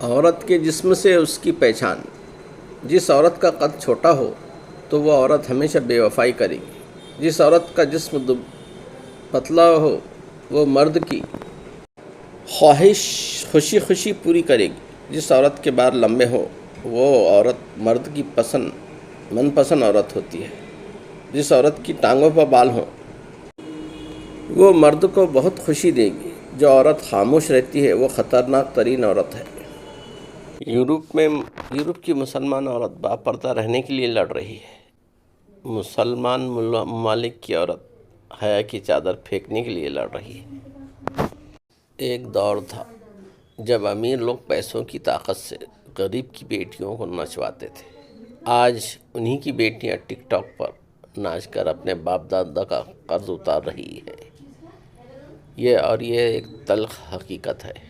औरत के जिस्म से उसकी पहचान। जिस औरत का कद छोटा हो तो वह औरत हमेशा बेवफाई करेगी। जिस औरत का जिस्म पतला हो वो मर्द की ख्वाहिश खुशी खुशी पूरी करेगी। जिस औरत के बाल लंबे हो वो औरत मर्द की मनपसंद औरत होती है। जिस औरत की टांगों पर बाल हों वो मर्द को बहुत खुशी देगी। जो औरत खामोश रहती है वो ख़तरनाक तरीन औरत है। यूरोप की मुसलमान औरत बापर्दा रहने के लिए लड़ रही है। मुसलमान ममालिक की औरत हया की चादर फेंकने के लिए लड़ रही है। एक दौर था जब अमीर लोग पैसों की ताकत से गरीब की बेटियों को नचवाते थे। आज उन्हीं की बेटियां टिकटॉक पर नाचकर अपने बाप दादा का कर्ज उतार रही है। ये एक तल्ख हकीकत है।